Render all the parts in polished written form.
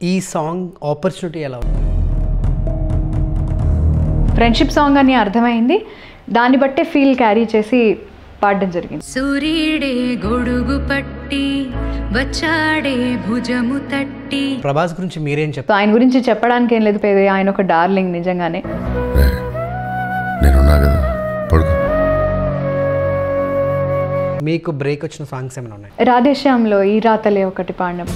ఈ song opportunity ఎలా ఉంది? ఫ్రెండ్షిప్ సాంగ్ అని అర్థమైంది, దాన్ని బట్టే ఫీల్ క్యారీ చేసి పాడడం జరిగింది. సూర్యుడే గొడుగు పట్టి వచ్చాడే భుజము తట్టి. ప్రభాస్ గురించి మీరేం చెప్తారు? ఆయన గురించి చెప్పడానికి ఏం లేదు, పేద ఆయన ఒక డార్లింగ్ నిజంగానే. మీకు బ్రేక్ వచ్చిన సాంగ్స్ ఏమైనా ఉన్నాయి? రాధేశ్యామ్లో ఈ రాతలే ఒకటి పాడడం.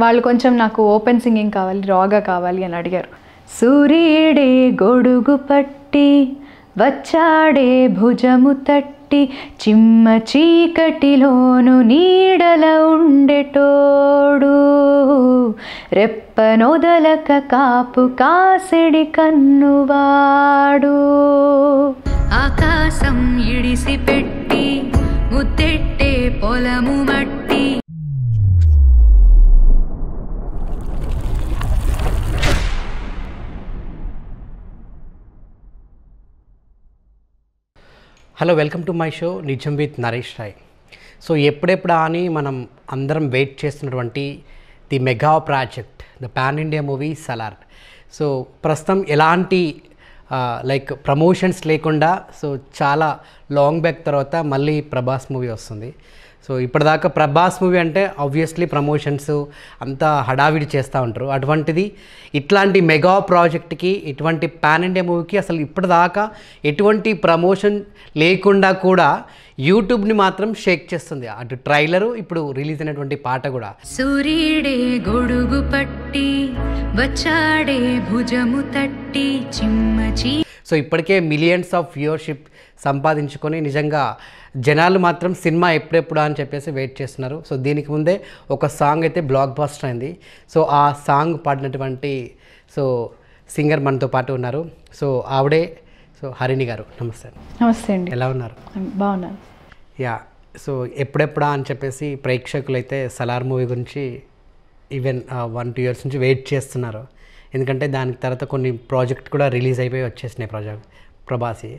వాళ్ళు కొంచెం నాకు ఓపెన్ సింగింగ్ కావాలి, రాగా కావాలి అని అడిగారు. సూర్యుడే గొడుగు పట్టి వచ్చాడే భుజము తట్టి చిమ్మ చీకటిలోను నీడల ఉండేటోడు రెప్పనొదలక కాపు కాసిడి కన్నువాడు. ఆకాశం ఇడిసి పెట్టి ముద్దెట్టే పొలము మట్టి. Hello, welcome to my show నిజం విత్ నరేష్ రాయ్. సో ఎప్పుడెప్పుడా అని మనం అందరం వెయిట్ చేస్తున్నటువంటి the mega project, the pan India movie Salaar. So ప్రస్తుతం ఎలాంటి లైక్ ప్రమోషన్స్ లేకుండా సో చాలా లాంగ్ బ్యాక్ తర్వాత మళ్ళీ ప్రభాస్ మూవీ వస్తుంది. సో ఇప్పటిదాకా ప్రభాస్ మూవీ అంటే ఆబ్వియస్లీ ప్రమోషన్స్ అంతా హడావిడి చేస్తూ ఉంటారు. అటువంటిది ఇట్లాంటి మెగా ప్రాజెక్ట్కి, ఇటువంటి పాన్ ఇండియా మూవీకి అసలు ఇప్పటిదాకా ఎటువంటి ప్రమోషన్ లేకుండా కూడా యూట్యూబ్ని మాత్రం షేక్ చేస్తుంది. అటు ట్రైలరు, ఇప్పుడు రిలీజ్ అయినటువంటి పాట కూడా. సూర్యుడే గొడుగు పట్టి వచ్చాడే భుజము తట్టి చిమ్మచి. సో ఇప్పటికే మిలియన్స్ ఆఫ్ వ్యూవర్షిప్ సంపాదించుకొని నిజంగా జనాలు మాత్రం సినిమా ఎప్పుడెప్పుడు అని చెప్పేసి వెయిట్ చేస్తున్నారు. సో దీనికి ముందే ఒక సాంగ్ అయితే బ్లాక్ బస్టర్ అయింది. సో ఆ సాంగ్ పాడినటువంటి సో సింగర్ మనతో పాటు ఉన్నారు. సో ఆవిడే సో హరిణి గారు. నమస్తే. నమస్తే అండి. ఎలా ఉన్నారు? బాగున్నాను. యా, సో ఎప్పుడెప్పుడా అని చెప్పేసి ప్రేక్షకులు అయితే సలార్ మూవీ గురించి ఈవెన్ 1-2 years నుంచి వెయిట్ చేస్తున్నారు. ఎందుకంటే దానికి తర్వాత కొన్ని ప్రాజెక్ట్ కూడా రిలీజ్ అయిపోయి వచ్చేసినాయి ప్రభాసి.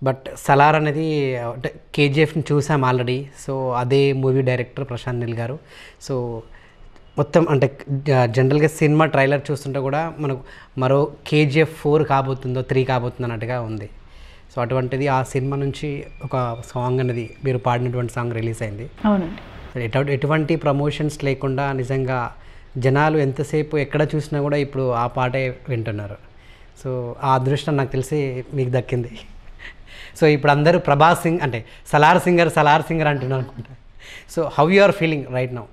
బట్ సలార్ అనేది అంటే కేజీఎఫ్ని చూసాం ఆల్రెడీ. సో అదే మూవీ డైరెక్టర్ ప్రశాంత్ నీల్ గారు. సో మొత్తం అంటే జనరల్గా సినిమా ట్రైలర్ చూస్తుంటే కూడా మనకు మరో కేజీఎఫ్ 4 కాబోతుందో 3 కాబోతుందో అన్నట్టుగా ఉంది. సో అటువంటిది ఆ సినిమా నుంచి ఒక సాంగ్ అనేది మీరు పాడినటువంటి సాంగ్ రిలీజ్ అయింది. అవునండి. ఎటువంటి ప్రమోషన్స్ లేకుండా నిజంగా జనాలు ఎంతసేపు ఎక్కడ చూసినా కూడా ఇప్పుడు ఆ పాటే వింటున్నారు. సో ఆ అదృష్టం నాకు తెలిసి మీకు దక్కింది. సో ఇప్పుడు అందరూ ప్రభాస్ సింగ్ అంటే సలార్ సింగర్ అంటున్నారు అనుకుంటా. So how you are feeling right now?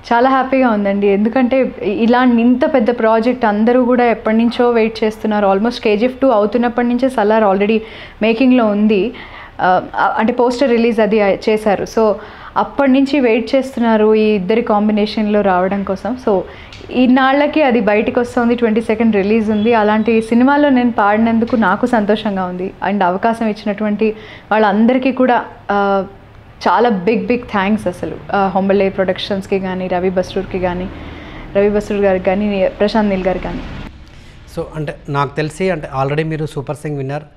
చాలా హ్యాపీగా ఉందండి, ఎందుకంటే ఇలాంటి ఇంత పెద్ద ప్రాజెక్ట్ అందరూ కూడా ఎప్పటి నుంచో వెయిట్ చేస్తున్నారు. ఆల్మోస్ట్ కేజీఎఫ్ 2 అవుతున్నప్పటి నుంచే సలార్ ఆల్రెడీ మేకింగ్లో ఉంది. అంటే పోస్టర్ రిలీజ్ అది చేశారు. సో అప్పటి నుంచి వెయిట్ చేస్తున్నారు ఈ ఇద్దరి కాంబినేషన్లో రావడం కోసం. సో ఈనాళ్ళకి అది బయటకు వస్తుంది. 22nd రిలీజ్ ఉంది. అలాంటి సినిమాలో నేను పాడినందుకు నాకు సంతోషంగా ఉంది. అండ్ అవకాశం ఇచ్చినటువంటి వాళ్ళందరికీ కూడా చాలా బిగ్ థ్యాంక్స్ అసలు. హొంబలే ప్రొడక్షన్స్కి కానీ, రవి బస్రూర్ గారికి కానీ, ప్రశాంత్ నీల్ గారికి కానీ. సో అంటే నాకు తెలిసి అంటే ఆల్రెడీ మీరు సూపర్ సింగ్ విన్నర్.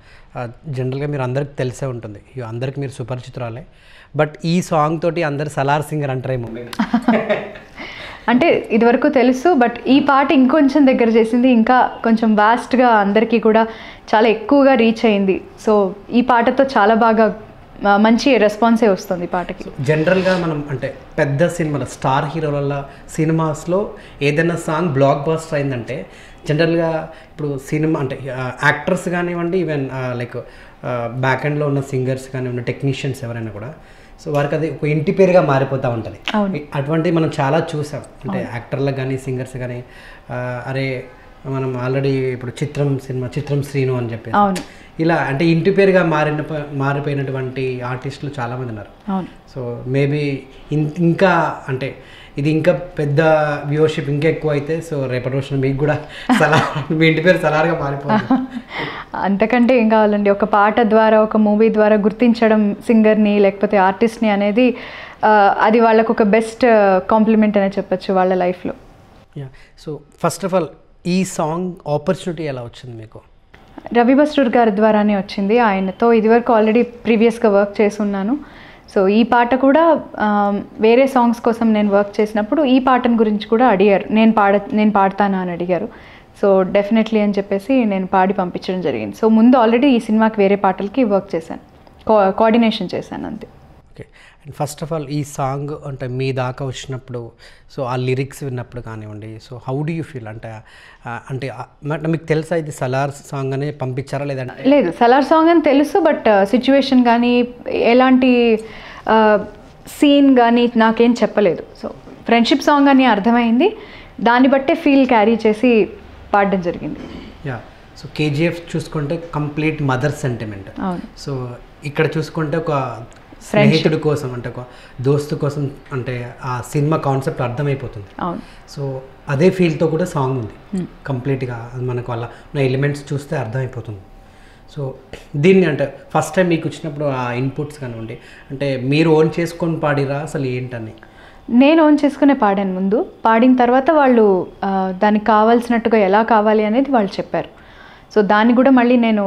జనరల్గా మీరు అందరికి తెలిసే ఉంటుంది, అందరికి మీరు సుపరిచితురాలే. బట్ ఈ సాంగ్ తోటి అందరు సలార్ సింగర్ అంటారేమో. అంటే ఇదివరకు తెలుసు, బట్ ఈ పాట ఇంకొంచెం దగ్గర చేసింది, ఇంకా కొంచెం వాస్ట్గా అందరికీ కూడా చాలా ఎక్కువగా రీచ్ అయింది. సో ఈ పాటతో చాలా బాగా మంచి రెస్పాన్సే వస్తుంది ఈ పాటకి. జనరల్గా మనం అంటే పెద్ద సినిమాలో స్టార్ హీరోల సినిమాస్లో ఏదైనా సాంగ్ బ్లాక్ బస్టర్ అయిందంటే జనరల్గా ఇప్పుడు సినిమా అంటే యాక్టర్స్ కానివ్వండి, ఈవెన్ లైక్ బ్యాక్ ఎండ్లో ఉన్న సింగర్స్ కానివ్వండి, టెక్నీషియన్స్ ఎవరైనా కూడా సో వారికి అది ఒక ఇంటి పేరుగా మారిపోతూ ఉంటుంది. అటువంటివి మనం చాలా చూసాం. అంటే యాక్టర్లకు కానీ, సింగర్స్ కానీ, అరే మనం ఆల్రెడీ ఇప్పుడు చిత్రం శ్రీను అని చెప్పి ఇలా అంటే ఇంటి పేరుగా మారిపోయినటువంటి ఆర్టిస్టులు చాలామంది ఉన్నారు. సో మేబీ ఇంకా అంటే ఇది ఇంకా పెద్ద వ్యూవర్షిప్ ఇంకా ఎక్కువ అయితే సో రేపటి రోజున మీకు కూడా సలార్, మీ ఇంటి పేరు సలార్గా మారిపోతుంది. అంతకంటే ఏం కావాలండి, ఒక పాట ద్వారా, ఒక మూవీ ద్వారా గుర్తించడం సింగర్ని లేకపోతే ఆర్టిస్ట్ని అనేది అది వాళ్ళకు ఒక బెస్ట్ కాంప్లిమెంట్ అనే చెప్పచ్చు వాళ్ళ లైఫ్లో. సో ఫస్ట్ ఆఫ్ ఆల్ ఈ సాంగ్ ఆపర్చునిటీ ఎలా వచ్చింది మీకు? రవి బస్రూర్ గారి ద్వారానే వచ్చింది. ఆయనతో ఇదివరకు ఆల్రెడీ ప్రీవియస్గా వర్క్ చేసి ఉన్నాను. సో ఈ పాట కూడా వేరే సాంగ్స్ కోసం నేను వర్క్ చేసినప్పుడు ఈ పాటను గురించి కూడా అడిగారు, నేను పాడతానా అని అడిగారు. సో డెఫినెట్లీ అని చెప్పేసి నేను పాడి పంపించడం జరిగింది. సో ముందు ఆల్రెడీ ఈ సినిమాకి వేరే పాటలకి వర్క్ చేశాను, కోఆర్డినేషన్ చేశాను అంతే. Okay. And first of all ఈ సాంగ్ అంటే మీ దాకా వచ్చినప్పుడు సో ఆ లిరిక్స్ విన్నప్పుడు కానివ్వండి, so how do you feel అంటే మీకు తెలుసా ఇది సలార్ సాంగ్ అనే పంపించారా లేదంటే? లేదు, సలార్ సాంగ్ అని తెలుసు, బట్ సిచ్యువేషన్ కానీ ఎలాంటి సీన్ కానీ నాకేం చెప్పలేదు. సో ఫ్రెండ్షిప్ సాంగ్ అని అర్థమైంది, దాన్ని బట్టే ఫీల్ క్యారీ చేసి పాడడం జరిగింది. యా. సో కేజీఎఫ్ చూసుకుంటే కంప్లీట్ మదర్ సెంటిమెంట్. అవును. సో ఇక్కడ చూసుకుంటే ఒక స్నేహితుడి కోసం అంటే ఒక దోస్తు కోసం అంటే ఆ సినిమా కాన్సెప్ట్ అర్థమైపోతుంది. అవును. సో అదే ఫీల్తో కూడా సాంగ్ ఉంది కంప్లీట్గా, మనకు వాళ్ళ ఎలిమెంట్స్ చూస్తే అర్థమైపోతుంది. సో దీన్ని అంటే ఫస్ట్ టైం మీకు వచ్చినప్పుడు ఆ ఇన్పుట్స్ కానివ్వండి, అంటే మీరు ఓన్ చేసుకొని పాడిరా అసలు ఏంటని? నేను ఓన్ చేసుకునే పాడాను ముందు, పాడిన తర్వాత వాళ్ళు దానికి కావాల్సినట్టుగా ఎలా కావాలి అనేది వాళ్ళు చెప్పారు. సో దాన్ని కూడా మళ్ళీ నేను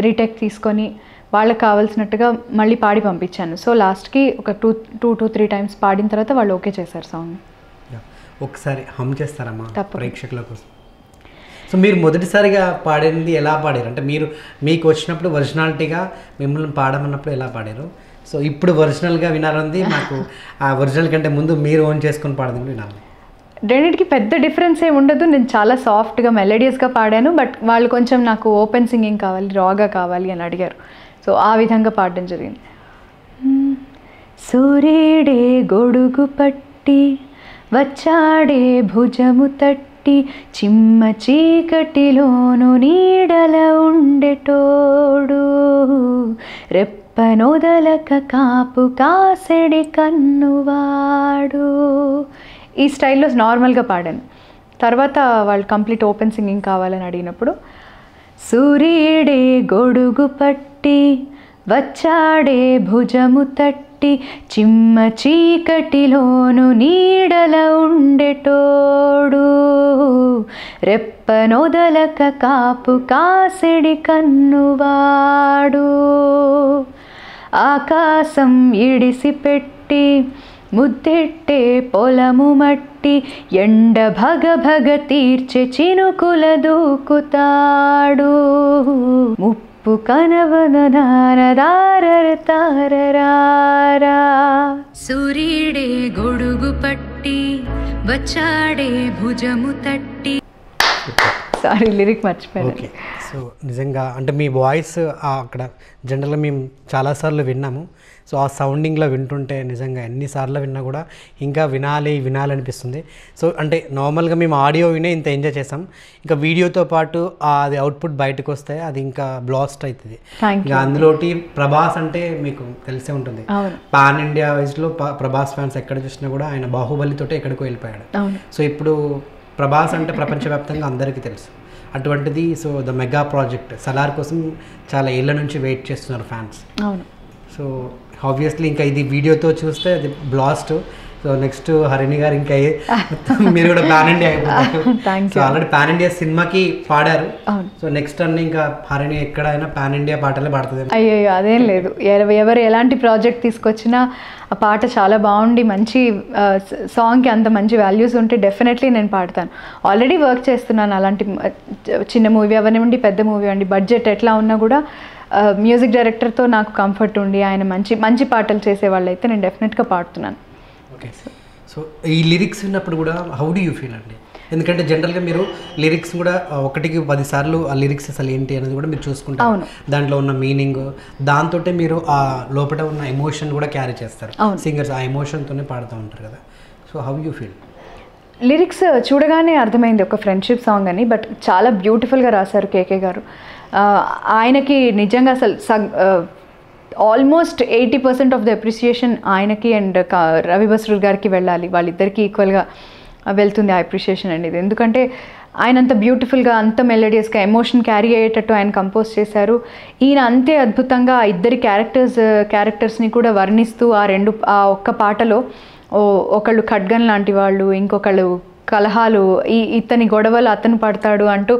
రీటేక్ తీసుకొని వాళ్ళకి కావాల్సినట్టుగా మళ్ళీ పాడి పంపించాను. సో లాస్ట్కి ఒక 2 to 3 times పాడిన తర్వాత వాళ్ళు ఓకే చేశారు సాంగ్. ఒకసారి హమ్ చేస్తారమ్మా ప్రేక్షకుల కోసం? సో మీరు మొదటిసారిగా పాడింది ఎలా పాడారు అంటే మీకు వచ్చినప్పుడు ఒరిజినాలిటీగా మిమ్మల్ని పాడమన్నప్పుడు ఎలా పాడారు? సో ఇప్పుడు ఒరిజినల్గా వినాలంది మాకు ఆ ఒరిజినల్ కంటే ముందు మీరు ఓన్ చేసుకొని పాడదని వినాలి. రెండింటికి పెద్ద డిఫరెన్స్ ఏమి ఉండదు. నేను చాలా సాఫ్ట్గా మెలోడియస్గా పాడాను, బట్ వాళ్ళు కొంచెం నాకు ఓపెన్ సింగింగ్ కావాలి, రాగా కావాలి అని అడిగారు. సో ఆ విధంగా పాడడం జరిగింది. సూర్యుడే గొడుగు పట్టి వచ్చాడే భుజము తట్టి చిమ్మ చీకటిలోను నీడల ఉండేటోడు రెప్పనొదలక కాపు కాసెడి కన్నువాడు. ఈ స్టైల్లో నార్మల్గా పాడాను. తర్వాత వాళ్ళు కంప్లీట్ ఓపెన్ సింగింగ్ కావాలని అడిగినప్పుడు సూర్యుడే గొడుగు పట్టి వచ్చాడే భుజము తట్టి చిమ్మ చీకటిలోను నీడల ఉండేటోడు రెప్పనొదలక కాపు కాసెడి కన్నువాడు ఆకాశం ఇడిసిపెట్టి ముద్దెట్టే పొలము మట్టి ఎండ భగ భగ తీర్చె చినుకుల దూకుతాడు ముప్పు కనవనదారర తారరారా. సూర్యుడే గొడుగు పట్టి వచ్చాడే భుజము తట్టి. సారీ, లిరిక్ మర్చిపోయాను. ఓకే. సో నిజంగా అంటే మీ వాయిస్ అక్కడ జనరల్గా మేము చాలాసార్లు విన్నాము. సో ఆ సౌండింగ్లో వింటుంటే నిజంగా ఎన్నిసార్లు విన్నా కూడా ఇంకా వినాలనిపిస్తుంది. సో అంటే నార్మల్గా మేము ఆడియో వినే ఇంత ఎంజాయ్ చేసాం, ఇంకా వీడియోతో పాటు అది అవుట్పుట్ బయటకు వస్తే అది ఇంకా బ్లాస్ట్ అవుతుంది. ఇంకా అందులోటి ప్రభాస్ అంటే మీకు తెలిసే ఉంటుంది, పాన్ ఇండియా వైజ్లో ప్రభాస్ ఫ్యాన్స్ ఎక్కడ చూసినా కూడా ఆయన బాహుబలితోటే ఎక్కడికో వెళ్ళిపోయాడు. సో ఇప్పుడు ప్రభాస్ అంటే ప్రపంచవ్యాప్తంగా అందరికీ తెలుసు. అటువంటిది so the mega project Salaar కోసం చాలా ఏళ్ళ నుంచి వెయిట్ చేస్తున్నారు ఫ్యాన్స్. అవును. సో ఆబ్వియస్లీ ఇంకా ఇది వీడియోతో చూస్తే అది బ్లాస్ట్. సో నెక్స్ట్ హరిణి గారు ఇంకా మీరు కూడా పాన్ ఇండియా అయిపోతారు. సో ఆల్రెడీ పాన్ ఇండియా సినిమాకి పాడారు. సో నెక్స్ట్ అన్ని ఇంకా హరిణి ఎక్కడైనా పాన్ ఇండియా పాటలే పాడుతుంది. అయ్యో అదేం లేదు, ఎవరు ఎలాంటి ప్రాజెక్ట్ తీసుకొచ్చినా ఆ పాట చాలా బాగుండి మంచి సాంగ్కి అంత మంచి వాల్యూస్ ఉంటే డెఫినెట్లీ నేను పాడతాను. ఆల్రెడీ వర్క్ చేస్తున్నాను అలాంటి చిన్న మూవీ అవనివ్వండి పెద్ద మూవీ అండి, బడ్జెట్ ఎట్లా ఉన్నా కూడా మ్యూజిక్ డైరెక్టర్తో నాకు కంఫర్ట్ ఉండి ఆయన మంచి పాటలు చేసేవాళ్ళు అయితే నేను డెఫినెట్గా పాడుతున్నాను. ఓకే. సో ఈ లిరిక్స్ విన్నప్పుడు కూడా హౌ డూ యూ ఫీల్ అండి? ఎందుకంటే జనరల్గా మీరు లిరిక్స్ కూడా 1కి 10 సార్లు ఆ లిరిక్స్ అసలు ఏంటి అనేది కూడా మీరు చూసుకుంటారు, దాంట్లో ఉన్న మీనింగ్, దాంతో మీరు ఆ లోపల ఉన్న ఎమోషన్ కూడా క్యారీ చేస్తారు. సింగర్స్ ఆ ఎమోషన్తోనే పాడుతూ ఉంటారు కదా. So how you feel? Lyrics చూడగానే అర్థమైంది ఒక ఫ్రెండ్షిప్ సాంగ్ అని, బట్ చాలా బ్యూటిఫుల్గా రాశారు కేకే గారు. ఆయనకి నిజంగా అసలు ఆల్మోస్ట్ 80% ఆఫ్ ద అప్రిసియేషన్ ఆయనకి అండ్ రవి బస్రూర్ గారికి వెళ్ళాలి. వాళ్ళిద్దరికీ ఈక్వల్గా వెళ్తుంది ఆ అప్రిషియేషన్ అనేది. ఎందుకంటే ఆయన అంత బ్యూటిఫుల్గా అంత మెలోడియస్గా ఎమోషన్ క్యారీ అయ్యేటట్టు ఆయన కంపోజ్ చేశారు. ఈయన అంతే అద్భుతంగా ఆ ఇద్దరి క్యారెక్టర్స్ని కూడా వర్ణిస్తూ ఆ ఒక్క పాటలో ఒకళ్ళు ఖడ్గన్ లాంటి వాళ్ళు, ఇంకొకళ్ళు కలహాలు, ఇతని గొడవలు అతను పడతాడు అంటూ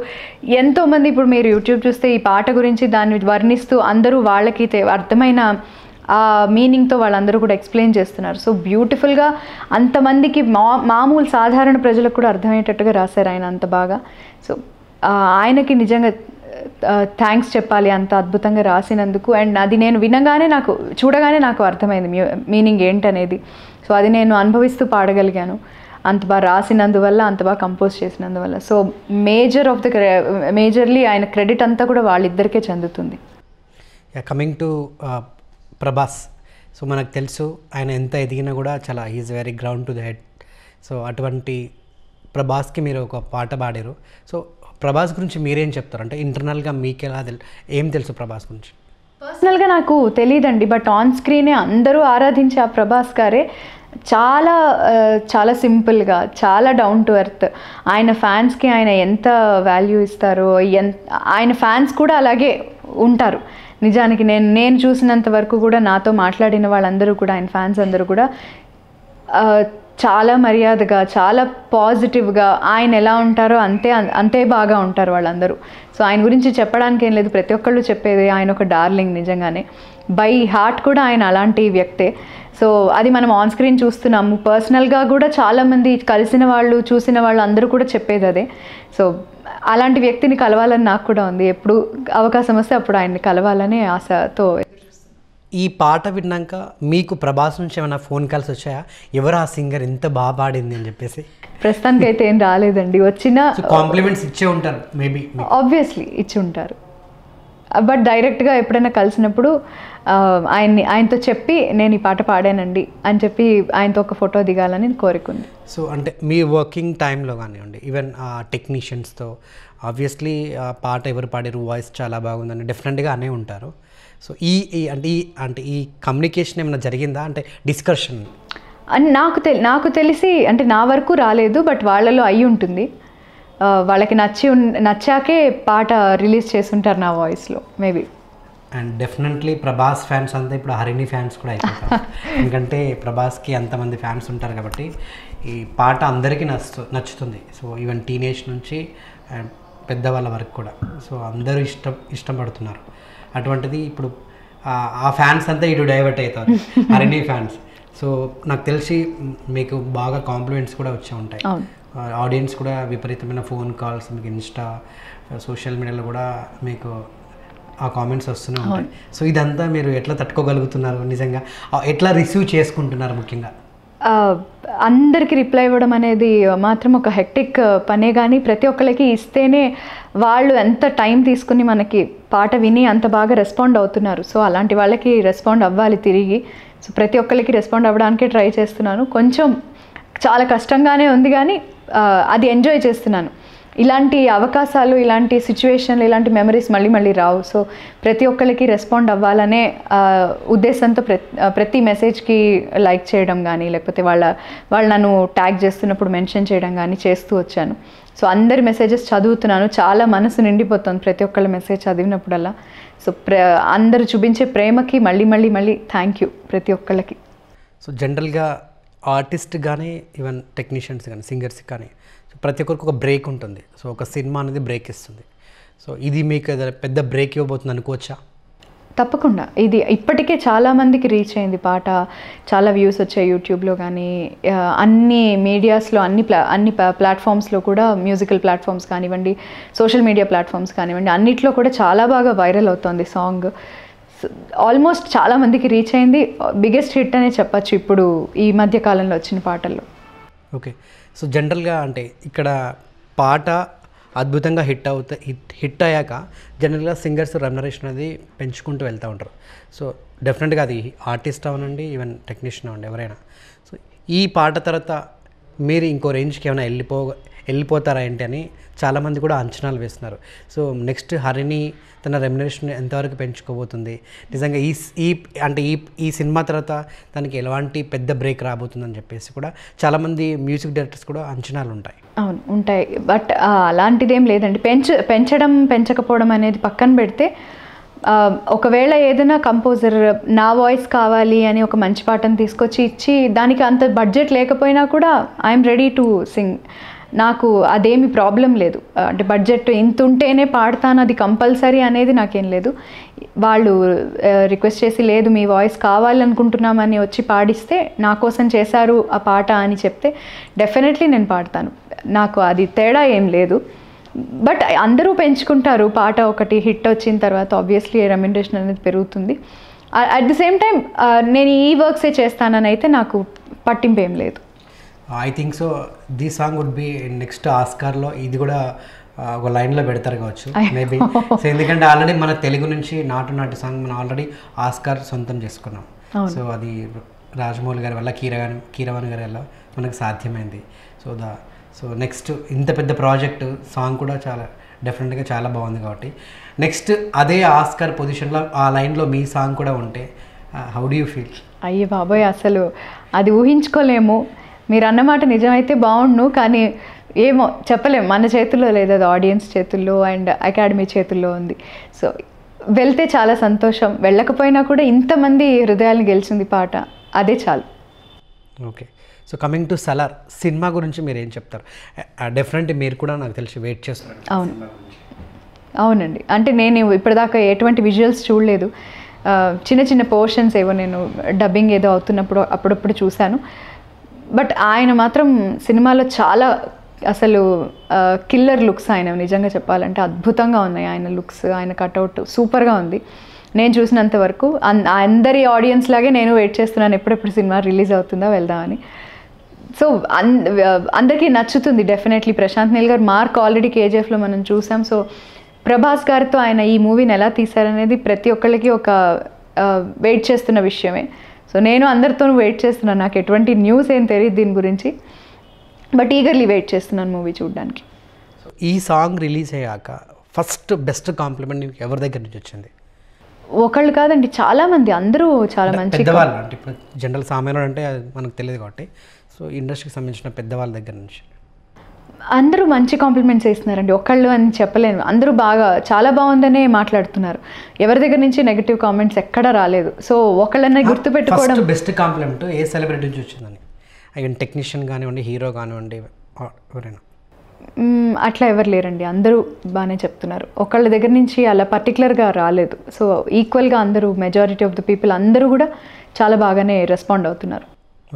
ఎంతోమంది, ఇప్పుడు మీరు యూట్యూబ్ చూస్తే ఈ పాట గురించి దాన్ని వర్ణిస్తూ అందరూ వాళ్ళకి అర్థమైన ఆ మీనింగ్తో వాళ్ళందరూ కూడా ఎక్స్ప్లెయిన్ చేస్తున్నారు. సో బ్యూటిఫుల్గా అంతమందికి మామూలు సాధారణ ప్రజలకు కూడా అర్థమయ్యేటట్టుగా రాశారు ఆయన అంత బాగా. సో ఆయనకి నిజంగా థ్యాంక్స్ చెప్పాలి అంత అద్భుతంగా రాసినందుకు. అండ్ అది నేను చూడగానే నాకు అర్థమైంది మీనింగ్ ఏంటనేది. సో అది నేను అనుభవిస్తూ పాడగలిగాను అంత బాగా రాసినందువల్ల, అంత బాగా కంపోజ్ చేసినందువల్ల. సో మేజర్లీ ఆయన క్రెడిట్ అంతా కూడా వాళ్ళిద్దరికే చెందుతుంది. కమింగ్ టు ప్రభాస్, సో మనకు తెలుసు ఆయన ఎంత ఎదిగినా కూడా చాలా is very ground to the head. So అటువంటి ప్రభాస్కి మీరు ఒక పాట పాడారు. సో ప్రభాస్ గురించి మీరేం చెప్తారు? అంటే ఇంటర్నల్గా మీకు ఎలా ఏం తెలుసు ప్రభాస్ గురించి? పర్సనల్గా నాకు తెలియదండి, బట్ ఆన్ స్క్రీనే అందరూ ఆరాధించే ఆ ప్రభాస్ గారే చాలా చాలా సింపుల్గా, చాలా డౌన్ టు ఎర్త్. ఆయన ఫ్యాన్స్కి ఆయన ఎంత వాల్యూ ఇస్తారో, ఆయన ఫ్యాన్స్ కూడా అలాగే ఉంటారు. నిజానికి నేను చూసినంత వరకు కూడా నాతో మాట్లాడిన వాళ్ళందరూ కూడా, ఆయన ఫ్యాన్స్ అందరూ కూడా చాలా మర్యాదగా, చాలా పాజిటివ్గా, ఆయన ఎలా ఉంటారో అంతే బాగా ఉంటారు వాళ్ళందరూ. సో ఆయన గురించి చెప్పడానికి ఏం లేదు, ప్రతి ఒక్కళ్ళు చెప్పేది ఆయన ఒక డార్లింగ్. నిజంగానే బై హార్ట్ కూడా ఆయన అలాంటి వ్యక్తే. సో అది మనం ఆన్ స్క్రీన్ చూస్తున్నాము. పర్సనల్గా కూడా చాలామంది కలిసిన వాళ్ళు, చూసిన వాళ్ళు అందరూ కూడా చెప్పేది అదే. సో అలాంటి వ్యక్తిని కలవాలని నాకు కూడా ఉంది. ఎప్పుడు అవకాశం వస్తే అప్పుడు ఆయన్ని కలవాలనే ఆశతో. ఈ పాట విన్నాక మీకు ప్రభాస్ నుంచి ఏమైనా ఫోన్ కాల్స్ వచ్చాయా? ఎవరు ఆ సింగర్ ఎంత బాగా పాడింది అని చెప్పేసి? ప్రస్తుతానికి అయితే ఏం రాలేదండి. వచ్చిన కాంప్లిమెంట్స్ ఇచ్చే ఉంటారు మేబీ, ఆబ్వియస్లీ ఇచ్చి ఉంటారు. బట్ డైరెక్ట్గా ఎప్పుడైనా కలిసినప్పుడు ఆయనతో చెప్పి నేను ఈ పాట పాడానండి అని చెప్పి ఆయనతో ఒక ఫోటో దిగాలని కోరికుంది. సో అంటే మీ వర్కింగ్ టైంలో కానివ్వండి, ఈవెన్ టెక్నీషియన్స్తో ఆబ్వియస్లీ పాట ఎవరు పాడారు, వాయిస్ చాలా బాగుందని డెఫినెట్గా అనే ఉంటారు. సో ఈ కమ్యూనికేషన్ ఏమైనా జరిగిందా? అంటే డిస్కషన్ అని నాకు తెలిసి అంటే నా వరకు రాలేదు, బట్ వాళ్ళలో అయి ఉంటుంది. వాళ్ళకి నచ్చాకే పాట రిలీజ్ చేస్తుంటారు నా వాయిస్లో maybe. And definitely Prabhas fans అంతా ఇప్పుడు హరిణి ఫ్యాన్స్ కూడా అయిపోతారు. ఎందుకంటే ప్రభాస్కి అంతమంది ఫ్యాన్స్ ఉంటారు కాబట్టి ఈ పాట అందరికీ నచ్చుతుంది. సో ఈవెన్ టీనేజ్ నుంచి పెద్దవాళ్ళ వరకు కూడా, సో అందరూ ఇష్టపడుతున్నారు. అటువంటిది ఇప్పుడు ఆ ఫ్యాన్స్ అంతా ఇటు డైవర్ట్ అవుతారు, హరిణి ఫ్యాన్స్. సో నాకు తెలిసి మీకు బాగా కాంప్లిమెంట్స్ కూడా వచ్చే ఉంటాయి. ఆడియన్స్ కూడా విపరీతమైన ఫోన్ కాల్స్, మీకు ఇన్స్టా, సోషల్ మీడియాలో కూడా మీకు ఆ కామెంట్స్ వస్తూనే ఉంటాయి. సో ఇదంతా మీరు ఎట్లా తట్టుకోగలుగుతున్నారు? నిజంగా ఎట్లా రిసీవ్ చేసుకుంటున్నారు? ముఖ్యంగా అందరికీ రిప్లై ఇవ్వడం అనేది మాత్రం ఒక హెక్టిక్ పనే, కానీ ప్రతి ఒక్కరికి ఇస్తేనే వాళ్ళు ఎంత టైం తీసుకుని మనకి పాట విని అంత బాగా రెస్పాండ్ అవుతున్నారు. సో అలాంటి వాళ్ళకి రెస్పాండ్ అవ్వాలి తిరిగి. సో ప్రతి ఒక్కరికి రెస్పాండ్ అవ్వడానికే ట్రై చేస్తున్నాను. కొంచెం చాలా కష్టంగానే ఉంది, కానీ అది ఎంజాయ్ చేస్తున్నాను. ఇలాంటి అవకాశాలు, ఇలాంటి సిచ్యువేషన్లు, ఇలాంటి మెమరీస్ మళ్ళీ రావు. సో ప్రతి ఒక్కరికి రెస్పాండ్ అవ్వాలనే ఉద్దేశంతో ప్రతి మెసేజ్కి లైక్ చేయడం కానీ, లేకపోతే వాళ్ళు నన్ను ట్యాగ్ చేస్తున్నప్పుడు మెన్షన్ చేయడం కానీ చేస్తూ వచ్చాను. సో అందరి మెసేజెస్ చదువుతున్నాను. చాలా మనసు నిండిపోతుంది ప్రతి ఒక్కళ్ళ మెసేజ్ చదివినప్పుడల్లా. సో అందరూ చూపించే ప్రేమకి మళ్ళీ థ్యాంక్ యూ ప్రతి ఒక్కళ్ళకి. సో జనరల్గా ఆర్టిస్ట్ కానీ, ఈవెన్ టెక్నీషియన్స్ కానీ, సింగర్స్ కానీ, సో ప్రతి ఒక్కరికి ఒక బ్రేక్ ఉంటుంది. సో ఒక సినిమా అనేది బ్రేక్ ఇస్తుంది. సో ఇది మీకు పెద్ద బ్రేక్ ఇవ్వబోతుంది అనుకోవచ్చా? తప్పకుండా. ఇది ఇప్పటికే చాలామందికి రీచ్ అయింది పాట. చాలా వ్యూస్ వచ్చాయి యూట్యూబ్లో కానీ, అన్ని మీడియాస్లో, అన్ని ప్లాట్ఫామ్స్లో కూడా, మ్యూజికల్ ప్లాట్ఫామ్స్ కానివ్వండి, సోషల్ మీడియా ప్లాట్ఫామ్స్ కానివ్వండి, అన్నిట్లో కూడా చాలా బాగా వైరల్ అవుతుంది సాంగ్. ఆల్మోస్ట్ చాలామందికి రీచ్ అయింది. బిగ్గెస్ట్ హిట్ అనే చెప్పచ్చు ఇప్పుడు ఈ మధ్య కాలంలో వచ్చిన పాటల్లో. ఓకే. సో జనరల్గా అంటే ఇక్కడ పాట అద్భుతంగా హిట్ అయ్యాక జనరల్గా సింగర్స్ రెమ్యునరేషన్ అనేది పెంచుకుంటూ వెళ్తూ ఉంటారు. సో డెఫినెట్గా అది ఆర్టిస్ట్ అవనండి, ఈవెన్ టెక్నీషియన్ అవ్వండి, ఎవరైనా. సో ఈ పాట తర్వాత మీరు ఇంకో రేంజ్కి ఏమైనా వెళ్ళిపోతారా ఏంటి అని చాలామంది కూడా అంచనాలు వేస్తున్నారు. సో నెక్స్ట్ హరిణి తన రెమ్యునరేషన్ ఎంతవరకు పెంచుకోబోతుంది? నిజంగా ఈ సినిమా తర్వాత తనకి ఎలాంటి పెద్ద బ్రేక్ రాబోతుందని చెప్పేసి కూడా చాలామంది మ్యూజిక్ డైరెక్టర్స్ కూడా అంచనాలు ఉంటాయి. అవును, ఉంటాయి. బట్ అలాంటిదేం లేదండి. పెంచకపోవడం అనేది పక్కన పెడితే, ఒకవేళ ఏదైనా కంపోజర్ నా వాయిస్ కావాలి అని ఒక మంచి పాటను తీసుకొచ్చి ఇచ్చి, దానికి అంత బడ్జెట్ లేకపోయినా కూడా ఐఎమ్ రెడీ టు సింగ్. నాకు అదేమి ప్రాబ్లం లేదు. అంటే బడ్జెట్ ఇంత ఉంటేనే పాడతాను అది కంపల్సరీ అనేది నాకేం లేదు. వాళ్ళు రిక్వెస్ట్ చేసి లేదు మీ వాయిస్ కావాలనుకుంటున్నామని వచ్చి పాడిస్తే నా కోసం చేశారు ఆ పాట అని చెప్తే డెఫినెట్లీ నేను పాడతాను. నాకు అది తేడా ఏం లేదు. బట్ అందరూ పెంచుకుంటారు. పాట ఒకటి హిట్ వచ్చిన తర్వాత ఆబ్వియస్లీ రెమ్యునరేషన్ అనేది పెరుగుతుంది. అట్ ది సేమ్ టైం నేను ఈ వర్క్సే చేస్తానని అయితే నాకు పట్టింపు ఏం లేదు. I think so the song would be next ఆస్కార్లో ఇది కూడా ఒక లైన్లో పెడతారు కావచ్చు మేబీ. సో ఎందుకంటే ఆల్రెడీ మన తెలుగు నుంచి నాటు సాంగ్ మనం ఆల్రెడీ ఆస్కార్ సొంతం చేసుకున్నాం. సో అది రాజమౌళి గారి వల్ల కీరవాణి గారి వల్ల మనకు సాధ్యమైంది. సో నెక్స్ట్ ఇంత పెద్ద ప్రాజెక్టు సాంగ్ కూడా చాలా డెఫినెట్గా చాలా బాగుంది. కాబట్టి నెక్స్ట్ అదే ఆస్కార్ పొజిషన్లో ఆ లైన్లో మీ సాంగ్ కూడా ఉంటే హౌ డూ యూ ఫీల్? అయ్యే బాబోయ్, అసలు అది ఊహించుకోలేము. మీరు అన్నమాట నిజమైతే బాగుండు, కానీ ఏమో చెప్పలేము. మన చేతుల్లో లేదు, అది ఆడియన్స్ చేతుల్లో అండ్ అకాడమీ చేతుల్లో ఉంది. సో వెళ్తే చాలా సంతోషం, వెళ్ళకపోయినా కూడా ఇంతమంది హృదయాలను గెలిచింది పాట, అదే చాలు. Okay, so coming to Salaar cinema గురించి మీరు ఏం చెప్తారు? డెఫినెట్లీ మీరు కూడా నాకు తెలిసి వెయిట్ చేస్తున్నారు. అవునండి, అంటే నేను ఇప్పటిదాకా ఎటువంటి విజువల్స్ చూడలేదు. చిన్న చిన్న పోర్షన్స్ ఏవో నేను డబ్బింగ్ ఏదో అవుతున్నప్పుడు అప్పుడప్పుడు చూశాను. బట్ ఆయన మాత్రం సినిమాలో చాలా అసలు కిల్లర్ లుక్స్ ఆయన, నిజంగా చెప్పాలంటే అద్భుతంగా ఉన్నాయి ఆయన లుక్స్, ఆయన కట్అవుట్ సూపర్గా ఉంది నేను చూసినంత వరకు. అందరి ఆడియన్స్ లాగే నేను వెయిట్ చేస్తున్నాను ఎప్పుడెప్పుడు సినిమా రిలీజ్ అవుతుందా వెళ్దామని. సో అందరికీ నచ్చుతుంది డెఫినెట్లీ. ప్రశాంత్ నీల్ గారు మార్క్ ఆల్రెడీ కేజీఎఫ్లో మనం చూసాం. సో ప్రభాస్ గారితో ఆయన ఈ మూవీని ఎలా తీశారనేది ప్రతి ఒక్కళ్ళకి ఒక వెయిట్ చేస్తున్న విషయమే. సో నేను అందరితోనూ వెయిట్ చేస్తున్నాను, నాకు ఎటువంటి న్యూస్ ఏం తెలియదు దీని గురించి, బట్ ఈగర్లీ వెయిట్ చేస్తున్నాను మూవీ చూడడానికి. సో ఈ సాంగ్ రిలీజ్ అయ్యాక ఫస్ట్ బెస్ట్ కాంప్లిమెంట్ ఎవరి దగ్గర నుంచి వచ్చింది? ఒకళ్ళు కాదండి, చాలామంది, అందరూ చాలా మంచి పెద్దవాళ్ళు. అంటే ఇప్పుడు జనరల్ సామాన్యుడు అంటే మనకు తెలియదు కాబట్టి, సో ఇండస్ట్రీకి సంబంధించిన పెద్దవాళ్ళ దగ్గర నుంచి అందరూ మంచి కాంప్లిమెంట్స్ ఇస్తున్నారండి. ఒకళ్ళు అని చెప్పలేను, అందరూ బాగా చాలా బాగుందనే మాట్లాడుతున్నారు. ఎవరి దగ్గర నుంచి నెగిటివ్ కామెంట్స్ ఎక్కడా రాలేదు. సో ఒకళ్ళనే గుర్తుపెట్టుకోవడం. బెస్ట్ కాంప్లిమెంట్ ఏ సెలబ్రిటీ నుంచి వచ్చిందని? ఐ టెక్నీషియన్ కానివ్వండి, హీరో కానివ్వండి, ఎవరైనా? అట్లా ఎవరు లేరండి, అందరూ బాగానే చెప్తున్నారు. ఒకళ్ళ దగ్గర నుంచి అలా పర్టికులర్గా రాలేదు. సో ఈక్వల్గా అందరూ, మెజారిటీ ఆఫ్ ద పీపుల్ అందరూ కూడా చాలా బాగానే రెస్పాండ్ అవుతున్నారు.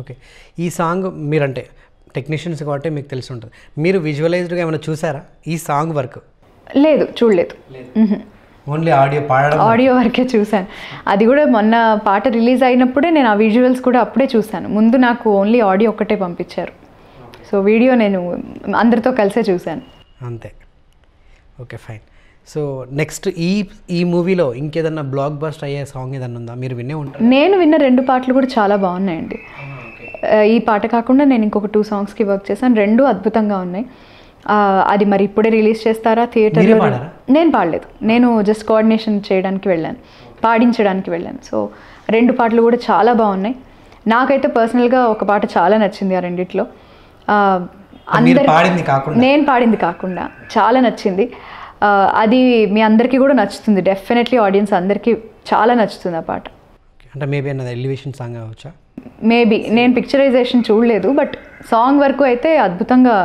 ఓకే, ఈ సాంగ్ మీరంటే టెక్నీషియన్స్ కాబట్టి మీకు తెలిసి ఉంటుంది, మీరు విజువలైజ్డ్గా ఏమైనా చూసారా ఈ సాంగ్ వర్క్? లేదు, చూడలేదు. ఓన్లీ ఆడియో పాడడం, ఆడియో వరకే చూశాను. అది కూడా మొన్న పాట రిలీజ్ అయినప్పుడే నేను ఆ విజువల్స్ కూడా అప్పుడే చూశాను. ముందు నాకు ఓన్లీ ఆడియో ఒక్కటే పంపించారు. సో వీడియో నేను అందరితో కలిసే చూశాను అంతే. Okay, fine. సో నెక్స్ట్ ఈ మూవీలో ఇంకేదన్నా బ్లాక్ బస్టర్ అయ్యే సాంగ్ ఏదన్నా ఉందా? మీరు వినే ఉంటారు. నేను విన్న 2 పాటలు కూడా చాలా బాగున్నాయండి. ఈ పాట కాకుండా నేను ఇంకొక 2 సాంగ్స్కి వర్క్ చేశాను, 2 అద్భుతంగా ఉన్నాయి. అది మరి ఇప్పుడే రిలీజ్ చేస్తారా థియేటర్లో? నేను పాడలేదు, నేను జస్ట్ కోఆర్డినేషన్ చేయడానికి వెళ్ళాను, పాడించడానికి వెళ్ళాను. సో 2 పాటలు కూడా చాలా బాగున్నాయి. నాకైతే పర్సనల్గా ఒక పాట చాలా నచ్చింది ఆ రెండిట్లో. నేను పాడింది కాకుండా చాలా నచ్చింది. అది మీ అందరికీ కూడా నచ్చుతుంది డెఫినెట్లీ. ఆడియన్స్ అందరికీ చాలా నచ్చుతుంది ఆ పాట. అంటే మేబీ అన్నది ఎలివేషన్ సాంగ్ అవ్వచ్చా? మేబీ, నేను పిక్చరైజేషన్ చూడలేదు, బట్ సాంగ్ వరకు అయితే అద్భుతంగా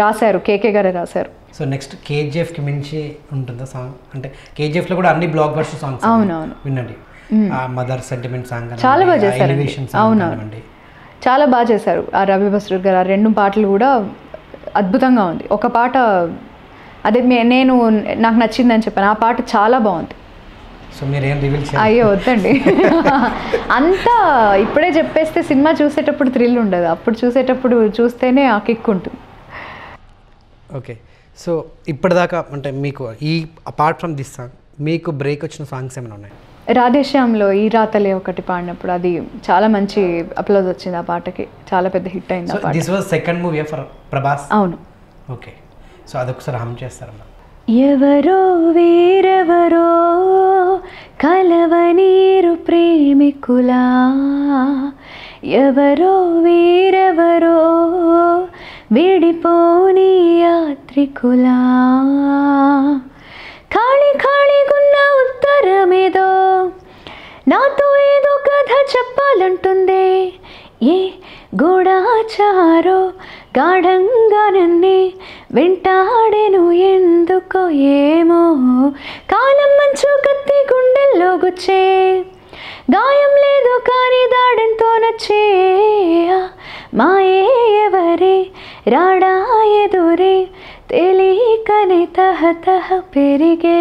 రాశారు, కేకే గారే రాశారు. సో నెక్స్ట్ కేజీఎఫ్కి మించి ఉంటుందా సాంగ్? అంటే కేజీఎఫ్లో కూడా అన్ని బ్లాక్ బస్టర్ సాంగ్స్ అవునవును వినండి. మదర్ సెంటిమెంట్ సాంగ్ చాలా బాగా చేశారు. అవునవును, చాలా బాగా చేశారు ఆ రవి బస్రూర్ గారు. ఆ 2 పాటలు కూడా అద్భుతంగా ఉంది. ఒక పాట అదే నాకు నచ్చిందని చెప్పాను, ఆ పాట చాలా బాగుంది. సో మీరేం రివీల్ చేయాలి? అయ్యో వద్దండి, అంతా ఇప్పుడే చెప్పేస్తే సినిమా చూసేటప్పుడు థ్రిల్ ఉండదు, అప్పుడు చూసేటప్పుడు చూస్తేనే ఆ కిక్ ఉంటుంది. ఓకే, సో ఇప్పటిదాకా అంటే మీకు ఈ అపార్ట్ ఫ్రమ్ దిస్ సాంగ్ మీకు బ్రేక్ వచ్చిన సాంగ్స్ ఏమైనా ఉన్నాయి? రాధేశ్యామ్లో ఈ రాతలే ఒకటి పాడినప్పుడు అది చాలా మంచి అప్లోడ్ వచ్చింది, ఆ పాటకి చాలా పెద్ద హిట్ అయింది. This was second movie for Prabhas? అవును. ఓకే, సో అదొకసారి హమ్ చేస్తారమ్మా. ఎవరో వేరెవరో కలవనీరు ప్రేమికులా, ఎవరో వేరెవరో విడిపోని యాత్రికులా, ఖాళీ ఖాళీగున్న ఉత్తరమేదో నాతో ఏదో కథ చెప్పాలంటుందే, ఏ గూఢాచారో గాఢంగా నన్నే వెంటాడెను ఎందుకో ఏమో కాలం మంచు కత్తి గుండెల్లో గుచ్చే గాయం లేదు కానీ దాడెంతో నచ్చే మాయే ఎవరే రాడా ఎదురే తెలియకనే తహతహ పెరిగే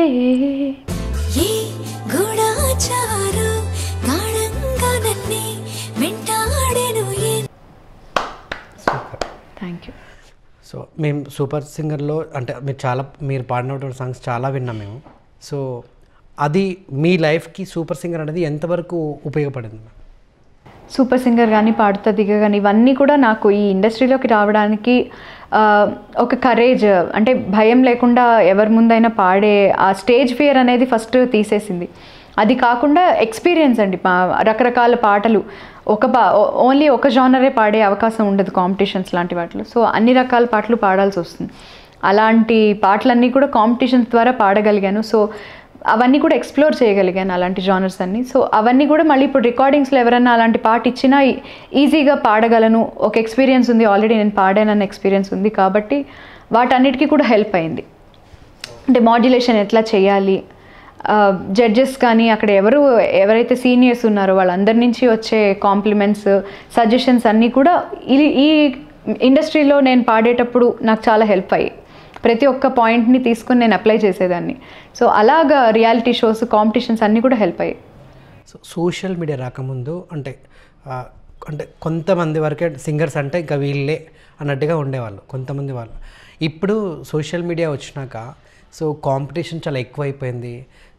ఈ గూఢాచారో గాఢంగా నన్నే వెంటాడెను సూపర్. Thank you. సో మేము సూపర్ సింగర్లో అంటే మీరు పాడినటువంటి సాంగ్స్ చాలా విన్నాం మేము. సో అది మీ లైఫ్కి సూపర్ సింగర్ అనేది ఎంతవరకు ఉపయోగపడింది? సూపర్ సింగర్ కానీ పాడుతా దిగ కానీ ఇవన్నీ కూడా నాకు ఈ ఇండస్ట్రీలోకి రావడానికి ఒక కరేజ్, అంటే భయం లేకుండా ఎవరి ముందైనా పాడే ఆ స్టేజ్ ఫియర్ అనేది ఫస్ట్ తీసేసింది. అది కాకుండా ఎక్స్పీరియన్స్ అండి, రకరకాల పాటలు ఓన్లీ ఒక జానరే పాడే అవకాశం ఉండదు కాంపిటీషన్స్ లాంటి వాటిలో. సో అన్ని రకాల పాటలు పాడాల్సి వస్తుంది. అలాంటి పాటలన్నీ కూడా కాంపిటీషన్స్ ద్వారా పాడగలిగాను. సో అవన్నీ కూడా ఎక్స్ప్లోర్ చేయగలిగాను అలాంటి జానర్స్ అన్నీ. సో అవన్నీ కూడా మళ్ళీ ఇప్పుడు రికార్డింగ్స్లో ఎవరన్నా అలాంటి పాట ఇచ్చినా ఈజీగా పాడగలను. ఒక ఎక్స్పీరియన్స్ ఉంది, ఆల్రెడీ నేను పాడానన్న ఎక్స్పీరియన్స్ ఉంది కాబట్టి వాటన్నిటికీ కూడా హెల్ప్ అయింది. అంటే మాడ్యులేషన్ ఎట్లా చేయాలి, జడ్జెస్ కానీ అక్కడ ఎవరైతే సీనియర్స్ ఉన్నారో వాళ్ళందరి నుంచి వచ్చే కాంప్లిమెంట్స్, సజెషన్స్ అన్నీ కూడా ఈ ఇండస్ట్రీలో నేను పాడేటప్పుడు నాకు చాలా హెల్ప్ అయ్యాయి. ప్రతి ఒక్క పాయింట్ని తీసుకొని నేను అప్లై చేసేదాన్ని. సో అలాగా రియాలిటీ షోస్, కాంపిటీషన్స్ అన్నీ కూడా హెల్ప్ అయ్యాయి. సో సోషల్ మీడియా రాకముందు అంటే కొంతమంది వరకే సింగర్స్ అంటే ఇంకా వీళ్ళే అన్నట్టుగా ఉండేవాళ్ళు కొంతమంది వాళ్ళు. ఇప్పుడు సోషల్ మీడియా వచ్చినాక సో కాంపిటీషన్ చాలా ఎక్కువైపోయింది.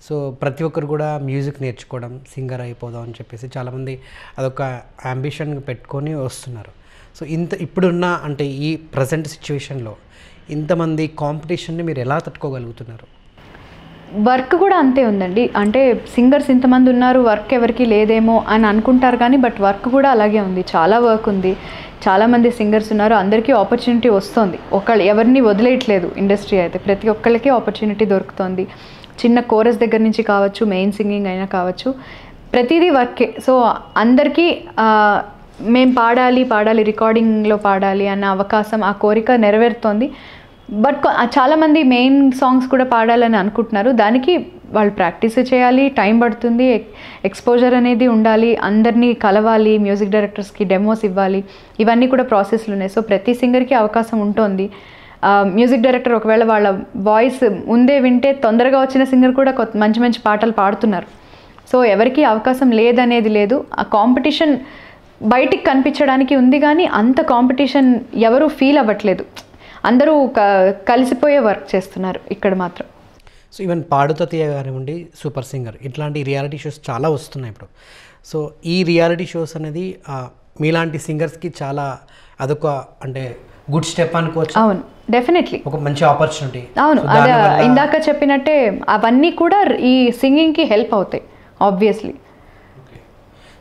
సో ప్రతి ఒక్కరు కూడా మ్యూజిక్ నేర్చుకోవడం, సింగర్ అయిపోదాం అని చెప్పేసి చాలామంది అదొక అంబిషన్ పెట్టుకొని వస్తున్నారు. సో ఇప్పుడున్న అంటే ఈ ప్రజెంట్ సిచ్యువేషన్లో ఇంతమంది కాంపిటీషన్ని మీరు ఎలా తట్టుకోగలుగుతున్నారు? వర్క్ కూడా అంతే ఉందండి. అంటే సింగర్స్ ఇంతమంది ఉన్నారు, వర్క్ ఎవరికి లేదేమో అని అనుకుంటారు కానీ బట్ వర్క్ కూడా అలాగే ఉంది. చాలా వర్క్ ఉంది, చాలామంది సింగర్స్ ఉన్నారు, అందరికీ ఆపర్చునిటీ వస్తుంది. ఎవరిని వదిలేయట్లేదు ఇండస్ట్రీ అయితే, ప్రతి ఒక్కళ్ళకి ఆపర్చునిటీ దొరుకుతుంది. చిన్న కోరస్ దగ్గర నుంచి కావచ్చు, మెయిన్ సింగింగ్ అయినా కావచ్చు, ప్రతిదీ వర్కే. సో అందరికీ మేము పాడాలి రికార్డింగ్లో పాడాలి అన్న అవకాశం, ఆ కోరిక నెరవేరుతోంది. బట్ చాలామంది మెయిన్ సాంగ్స్ కూడా పాడాలని అనుకుంటున్నారు. దానికి వాళ్ళు ప్రాక్టీస్ చేయాలి, టైం పడుతుంది, ఎక్స్పోజర్ అనేది ఉండాలి, అందరినీ కలవాలి, మ్యూజిక్ డైరెక్టర్స్కి డెమోస్ ఇవ్వాలి, ఇవన్నీ కూడా ప్రాసెస్లు ఉన్నాయి. సో ప్రతి సింగర్కి అవకాశం ఉంటుంది. మ్యూజిక్ డైరెక్టర్ ఒకవేళ వాళ్ళ వాయిస్ ముందే వింటే తొందరగా వచ్చిన సింగర్ కూడా మంచి మంచి పాటలు పాడుతున్నారు. సో ఎవరికి అవకాశం లేదనేది లేదు. ఆ కాంపిటీషన్ బయటికి కనిపించడానికి ఉంది కానీ అంత కాంపిటీషన్ ఎవరు ఫీల్ అవ్వట్లేదు. అందరూ కలిసిపోయే వర్క్ చేస్తున్నారు ఇక్కడ మాత్రం. సో ఈవెన్ పాడుతో తీయ కానివ్వండి, సూపర్ సింగర్, ఇట్లాంటి రియాలిటీ షోస్ చాలా వస్తున్నాయి ఇప్పుడు. సో ఈ రియాలిటీ షోస్ అనేది మీలాంటి సింగర్స్కి చాలా అదొక అంటే గుడ్ స్టెప్ అనుకోవచ్చు. అవును, డెఫినెట్లీ ఒక మంచి ఆపర్చునిటీ. అవును, అదే ఇందాక చెప్పినట్టే అవన్నీ కూడా ఈ సింగింగ్కి హెల్ప్ అవుతాయి ఆబ్వియస్లీ.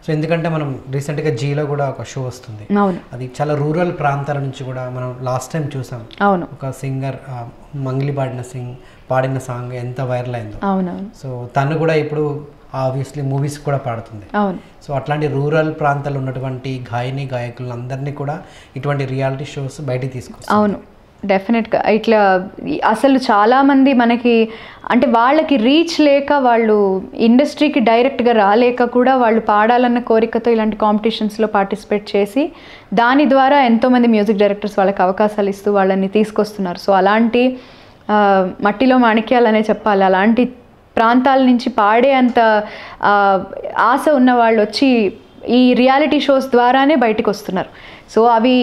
సో ఎందుకంటే మనం రీసెంట్గా జీలో కూడా ఒక షో వస్తుంది. అవును, అది చాలా రూరల్ ప్రాంతాల నుంచి కూడా మనం లాస్ట్ టైం చూసాం. అవును, ఒక సింగర్ మంగ్లీ పాడిన సాంగ్ ఎంత వైరల్ అయిందో. అవునవును. సో తను కూడా ఇప్పుడు ఆబ్వియస్లీ మూవీస్ కూడా పాడుతుంది. అవును. సో అట్లాంటి రూరల్ ప్రాంతాల్లో ఉన్నటువంటి గాయకులు అందరినీ కూడా ఇటువంటి రియాలిటీ షోస్ బయటికి తీసుకొస్తాయి. అవును, డెఫినెట్గా. ఇట్లా అసలు చాలామంది మనకి అంటే వాళ్ళకి రీచ్ లేక, వాళ్ళు ఇండస్ట్రీకి డైరెక్ట్గా రాలేక కూడా వాళ్ళు పాడాలన్న కోరికతో ఇలాంటి కాంపిటీషన్స్లో పార్టిసిపేట్ చేసి దాని ద్వారా ఎంతోమంది మ్యూజిక్ డైరెక్టర్స్ వాళ్ళకి అవకాశాలు ఇస్తూ వాళ్ళని తీసుకొస్తున్నారు. సో అలాంటి మట్టిలో మాణిక్యాలనే చెప్పాలి. అలాంటి ప్రాంతాల నుంచి పాడే అంత ఆశ ఉన్న వాళ్ళు వచ్చి ఈ రియాలిటీ షోస్ ద్వారానే బయటకు వస్తున్నారు. సో అవి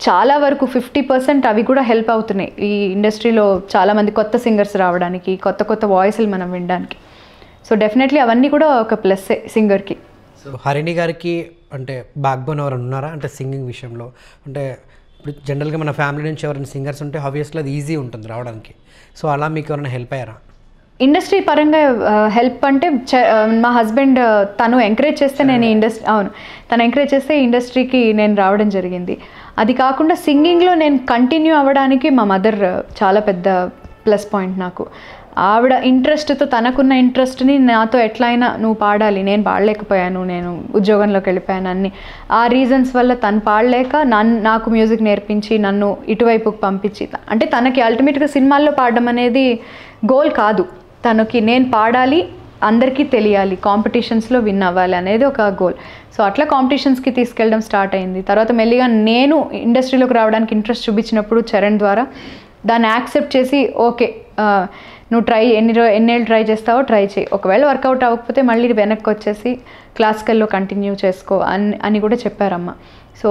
చాలా వరకు 50% అవి కూడా హెల్ప్ అవుతున్నాయి ఈ ఇండస్ట్రీలో చాలామంది కొత్త సింగర్స్ రావడానికి, కొత్త వాయిస్లు మనం వినడానికి. సో డెఫినెట్లీ అవన్నీ కూడా ఒక ప్లస్సే సింగర్కి. సో హరిణి గారికి అంటే బ్యాక్ బోన్ ఎవరైనా ఉన్నారా అంటే సింగింగ్ విషయంలో? అంటే ఇప్పుడు జనరల్గా మన ఫ్యామిలీ నుంచి ఎవరైనా సింగర్స్ ఉంటే ఆబ్వియస్లీ అది ఈజీ ఉంటుంది రావడానికి. సో అలా మీకు ఎవరైనా హెల్ప్ అయ్యారా? ఇండస్ట్రీ పరంగా హెల్ప్ అంటే మా హస్బెండ్ తను ఎంకరేజ్ చేస్తే తను ఎంకరేజ్ చేస్తే ఇండస్ట్రీకి నేను రావడం జరిగింది. అది కాకుండా సింగింగ్లో నేను కంటిన్యూ అవ్వడానికి మా మదర్ చాలా పెద్ద ప్లస్ పాయింట్ నాకు. ఆవిడ ఇంట్రెస్ట్తో తనకున్న ఇంట్రెస్ట్ని నాతో ఎట్లయినా నువ్వు పాడాలి, నేను పాడలేకపోయాను, నేను ఉద్యోగంలోకి వెళ్ళిపోయాను అన్ని ఆ రీజన్స్ వల్ల తను పాడలేక నాకు మ్యూజిక్ నేర్పించి నన్ను ఇటువైపుకి పంపించి, అంటే తనకి అల్టిమేట్గా సినిమాల్లో పాడడం అనేది గోల్ కాదు, తనకి నేను పాడాలి, అందరికీ తెలియాలి, కాంపిటీషన్స్లో విన్ అవ్వాలి అనేది ఒక గోల్. సో అట్లా కాంపిటీషన్స్కి తీసుకెళ్ళడం స్టార్ట్ అయింది. తర్వాత మెల్లిగా నేను ఇండస్ట్రీలోకి రావడానికి ఇంట్రెస్ట్ చూపించినప్పుడు చరణ్ ద్వారా దాన్ని యాక్సెప్ట్ చేసి ఓకే నువ్వు ఎన్నేళ్ళు ట్రై చేస్తావో ట్రై చేయి, ఒకవేళ వర్కౌట్ అవ్వకపోతే మళ్ళీ వెనక్కి వచ్చేసి క్లాసికల్లో కంటిన్యూ చేసుకో అని కూడా చెప్పారమ్మ. సో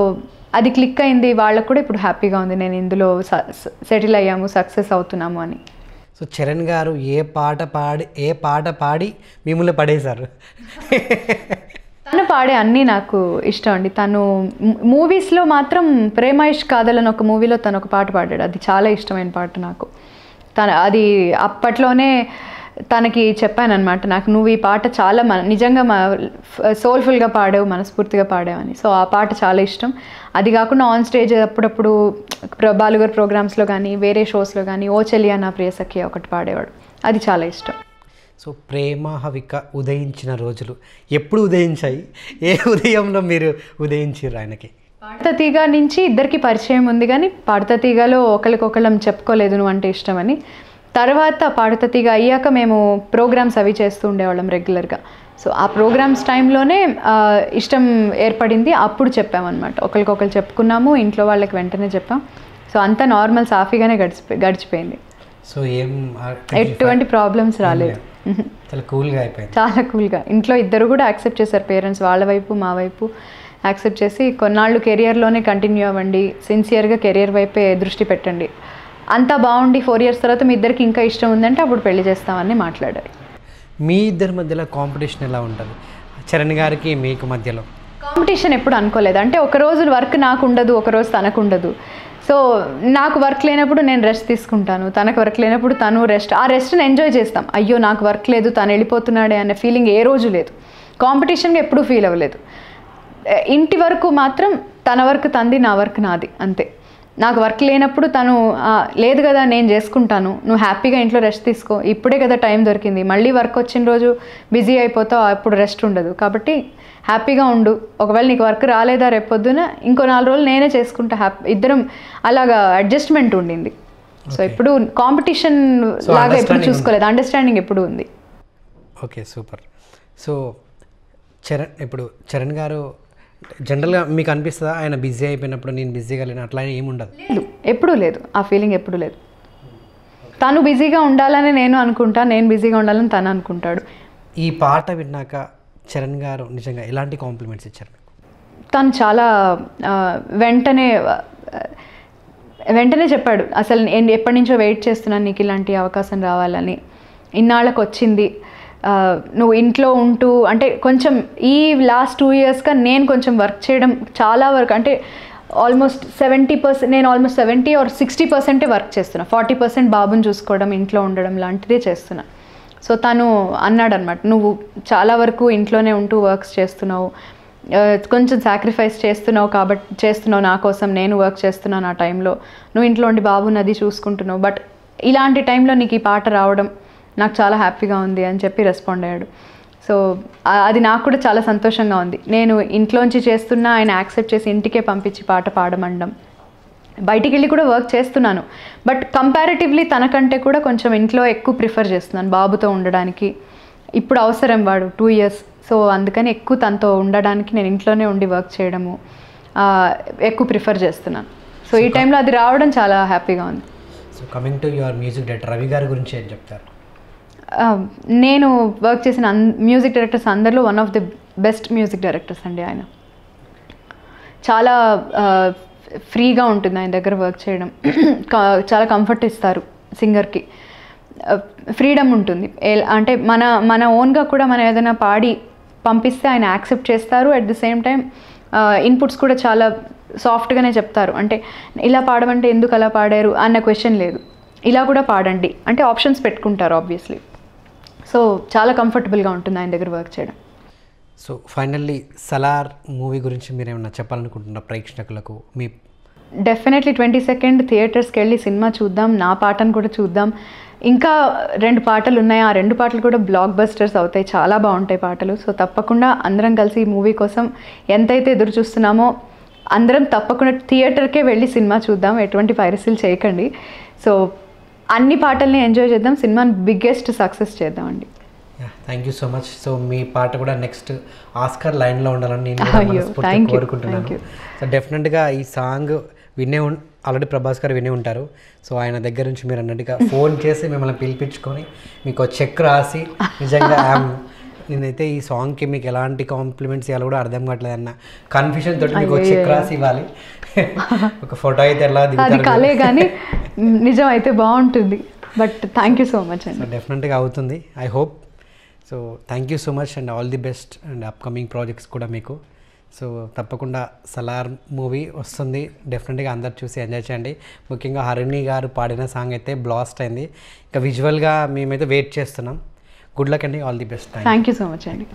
అది క్లిక్ అయింది, వాళ్ళకు కూడా ఇప్పుడు హ్యాపీగా ఉంది, నేను ఇందులో సెటిల్ అయ్యాము, సక్సెస్ అవుతున్నాము అని. సో చరణ్ గారు ఏ పాట పాడి మిమ్మల్ని పడేశారు? తను పాడే అన్నీ నాకు ఇష్టం అండి. తను మూవీస్లో మాత్రం ప్రేమాయిష్ కాదలని ఒక మూవీలో తను ఒక పాట పాడాడు, అది చాలా ఇష్టమైన పాట నాకు. అది అప్పట్లోనే తనకి చెప్పానమాట, నాకు నువ్వు ఈ పాట చాలా నిజంగా సోల్ఫుల్గా పాడావు, మనస్ఫూర్తిగా పాడావని. సో ఆ పాట చాలా ఇష్టం. అది కాకుండా ఆన్ స్టేజ్ అప్పుడప్పుడు బాలుగారు ప్రోగ్రామ్స్లో కానీ వేరే షోస్లో కానీ ఓ చెలియా నా ప్రియ సఖి ఒకటి పాడేవాడు, అది చాలా ఇష్టం. సో ప్రేమ హవిక ఉదయించిన రోజులు ఎప్పుడు ఉదయించాయి? ఏ ఉదయంలో మీరు ఉదయించారు ఆయనకి? పాడతా తీగ నుంచి ఇద్దరికి పరిచయం ఉంది, కానీ పాడతా తీగలో ఒకరికొకళ్ళం చెప్పుకోలేదు నువ్వు అంటే ఇష్టమని. తర్వాత పాడతా తీగ అయ్యాక మేము ప్రోగ్రామ్స్ అవి చేస్తూ ఉండేవాళ్ళం రెగ్యులర్గా. సో ఆ ప్రోగ్రామ్స్ టైంలోనే ఇష్టం ఏర్పడింది, అప్పుడు చెప్పామన్నమాట, ఒకరికొకరు చెప్పుకున్నాము, ఇంట్లో వాళ్ళకి వెంటనే చెప్పాం. సో అంతా నార్మల్ సాఫీగానే గడిచిపోయింది. సో ఎటువంటి ప్రాబ్లమ్స్ రాలేదు, చాలా కూల్గా అయిపోయింది. చాలా కూల్గా. ఇంట్లో ఇద్దరు కూడా యాక్సెప్ట్ చేశారు, పేరెంట్స్ వాళ్ళ వైపు మా వైపు యాక్సెప్ట్ చేసి కొన్నాళ్ళు కెరియర్లోనే కంటిన్యూ అవ్వండి, సిన్సియర్గా కెరియర్ వైపే దృష్టి పెట్టండి, అంతా బాగుండి 4 years తర్వాత మీ ఇద్దరికి ఇంకా ఇష్టం ఉందంటే అప్పుడు పెళ్లి చేస్తామని మాట్లాడారు. మీ ఇద్దరి మధ్యలో కాంపిటీషన్ ఎలా ఉంటుంది చరణ్ గారికి మీకు మధ్యలో? కాంపిటీషన్ ఎప్పుడు అనుకోలేదు, అంటే ఒకరోజు వర్క్ నాకు ఉండదు, ఒకరోజు తనకు ఉండదు. సో నాకు వర్క్ లేనప్పుడు నేను రెస్ట్ తీసుకుంటాను, తనకు వర్క్ లేనప్పుడు తను ఆ రెస్ట్ని ఎంజాయ్ చేస్తాం. అయ్యో నాకు వర్క్ లేదు, తను వెళ్ళిపోతున్నాడే అనే ఫీలింగ్ ఏ రోజు లేదు. కాంపిటీషన్గా ఎప్పుడూ ఫీల్ అవ్వలేదు. ఇంటి వరకు మాత్రం తన వర్క్ తంది, నా వర్క్ నాది, అంతే. నాకు వర్క్ లేనప్పుడు తను లేదు కదా నేను చేసుకుంటాను, నువ్వు హ్యాపీగా ఇంట్లో రెస్ట్ తీసుకో, ఇప్పుడే కదా టైం దొరికింది, మళ్ళీ వర్క్ వచ్చిన రోజు బిజీ అయిపోతావు, అప్పుడు రెస్ట్ ఉండదు, కాబట్టి హ్యాపీగా ఉండు, ఒకవేళ నీకు వర్క్ రాలేదా రేపొద్దున ఇంకో 4 రోజులు నేనే చేసుకుంటా, ఇద్దరం అలాగా అడ్జస్ట్మెంట్ ఉండింది. సో ఇప్పుడు కాంపిటీషన్ లాగా ఎప్పుడు చూసుకోలేదు, అండర్స్టాండింగ్ ఎప్పుడు ఉంది. Okay, super. సో చరణ్ గారు జనరల్గా మీకు అనిపిస్తుందా ఆయన బిజీ అయిపోయినప్పుడు నేను బిజీగా లేను అట్లా ఏమి ఉండదు? లేదు, ఎప్పుడూ లేదు, ఆ ఫీలింగ్ ఎప్పుడూ లేదు. తను బిజీగా ఉండాలని నేను అనుకుంటా, నేను బిజీగా ఉండాలని తను అనుకుంటాడు. ఈ పాట విన్నాక చరణ్ గారు నిజంగా ఎలాంటి కాంప్లిమెంట్స్ ఇచ్చారు మీకు? తను చాలా వెంటనే చెప్పాడు, అసలు నేను ఎప్పటి నుంచో వెయిట్ చేస్తున్నాను నీకు ఇలాంటి అవకాశం రావాలని, ఇన్నాళ్ళకు వచ్చింది, నువ్వు ఇంట్లో ఉంటూ అంటే కొంచెం ఈ లాస్ట్ 2 yearsగా నేను కొంచెం వర్క్ చేయడం చాలా వర్క్, అంటే ఆల్మోస్ట్ 70%, నేను ఆల్మోస్ట్ 70 or 60% వర్క్ చేస్తున్నా, 40% బాబుని చూసుకోవడం, ఇంట్లో ఉండడం లాంటిదే చేస్తున్నా. సో తను అన్నాడనమాట, నువ్వు చాలా వరకు ఇంట్లోనే ఉంటూ వర్క్స్ చేస్తున్నావు, కొంచెం సాక్రిఫైస్ చేస్తున్నావు నా కోసం, నేను వర్క్ చేస్తున్నాను ఆ టైంలో, నువ్వు ఇంట్లో ఉండి బాబుని అది చూసుకుంటున్నావు, బట్ ఇలాంటి టైంలో నీకు ఈ పాట రావడం నాకు చాలా హ్యాపీగా ఉంది అని చెప్పి రెస్పాండ్ అయ్యాడు. సో అది నాకు కూడా చాలా సంతోషంగా ఉంది. నేను ఇంట్లోంచి చేస్తున్నా, ఆయన యాక్సెప్ట్ చేసి ఇంటికే పంపించి పాట పాడమండం, బయటికి వెళ్ళి కూడా వర్క్ చేస్తున్నాను, బట్ కంపారిటివ్లీ తనకంటే కూడా కొంచెం ఇంట్లో ఎక్కువ ప్రిఫర్ చేస్తున్నాను బాబుతో ఉండడానికి. ఇప్పుడు అవసరం వాడు 2 years, సో అందుకని ఎక్కువ తనతో ఉండడానికి నేను ఇంట్లోనే ఉండి వర్క్ చేయడము ఎక్కువ ప్రిఫర్ చేస్తున్నాను. సో ఈ టైంలో అది రావడం చాలా హ్యాపీగా ఉంది. So coming to your music director Ravi గారి గురించి ఏం చెప్తారు? నేను వర్క్ చేసిన మ్యూజిక్ డైరెక్టర్స్ అందరిలో one of the best music directors అండి. ఆయన చాలా ఫ్రీగా ఉంటుంది ఆయన దగ్గర వర్క్ చేయడం, చాలా కంఫర్ట్ ఇస్తారు సింగర్కి, ఫ్రీడమ్ ఉంటుంది. అంటే మన ఓన్గా కూడా మనం ఏదైనా పాడి పంపిస్తే ఆయన యాక్సెప్ట్ చేస్తారు. At the same time inputs కూడా చాలా సాఫ్ట్గానే చెప్తారు. అంటే ఇలా పాడమంటే ఎందుకు అలా పాడారు అన్న క్వశ్చన్ లేదు, ఇలా కూడా పాడండి అంటే ఆప్షన్స్ పెట్టుకుంటారు ఆబ్వియస్లీ. సో చాలా కంఫర్టబుల్గా ఉంటుంది ఆయన దగ్గర వర్క్ చేయడం. సో ఫైనల్లీ సలార్ మూవీ గురించి మీరు ఏమన్నా చెప్పాలనుకుంటున్న ప్రేక్షకులకు? మీ డెఫినెట్లీ 22nd థియేటర్స్కి వెళ్ళి సినిమా చూద్దాం, నా పాటను కూడా చూద్దాం. ఇంకా 2 పాటలు ఉన్నాయి. ఆ 2 పాటలు కూడా బ్లాక్ బస్టర్స్ అవుతాయి, చాలా బాగుంటాయి పాటలు. సో తప్పకుండా అందరం కలిసి ఈ మూవీ కోసం ఎంతైతే ఎదురు చూస్తున్నామో అందరం తప్పకుండా థియేటర్కే వెళ్ళి సినిమా చూద్దాం, ఎటువంటి పైరసీలు చేయకండి. సో అన్ని పాటల్ని ఎంజాయ్ చేద్దాం, సినిమాని బిగ్గెస్ట్ సక్సెస్ చేద్దామండి. Thank you so much. So మీ పాట కూడా నెక్స్ట్ ఆస్కార్ లైన్లో ఉండాలని నేను కూడా మనస్ఫూర్తిగా కోరుకుంటున్నాను. సో డెఫినెట్గా ఈ సాంగ్ ఆల్రెడీ ప్రభాస్ గారు వినే ఉంటారు. సో ఆయన దగ్గర నుంచి మీరు అన్నట్టుగా ఫోన్ చేసి మిమ్మల్ని పిలిపించుకొని మీకు చెక్ రాసి నిజంగా నేనైతే ఈ సాంగ్కి మీకు ఎలాంటి కాంప్లిమెంట్స్ ఇవ్వాలి కూడా అర్థం కావట్లేదు అన్న కన్ఫ్యూజన్ తోటి మీకు చెక్ రాసి ఇవ్వాలి. ఒక ఫోటో అయితే ఎలా అది కాలే కానీ నిజం అయితే బాగుంటుంది. But thank you so much అండి. డెఫినెట్గా అవుతుంది, I hope. So thank you so much and all the best and upcoming projects కూడా మీకు. సో తప్పకుండా సలార్ మూవీ వస్తుంది, డెఫినెట్గా అందరు చూసి ఎంజాయ్ చేయండి. ముఖ్యంగా హరిణి గారు పాడిన సాంగ్ అయితే బ్లాస్ట్ అయింది. ఇంకా విజువల్గా మేమైతే వెయిట్ చేస్తున్నాం. గుడ్ లక్ అండి, all the best. Thank you so much అండి.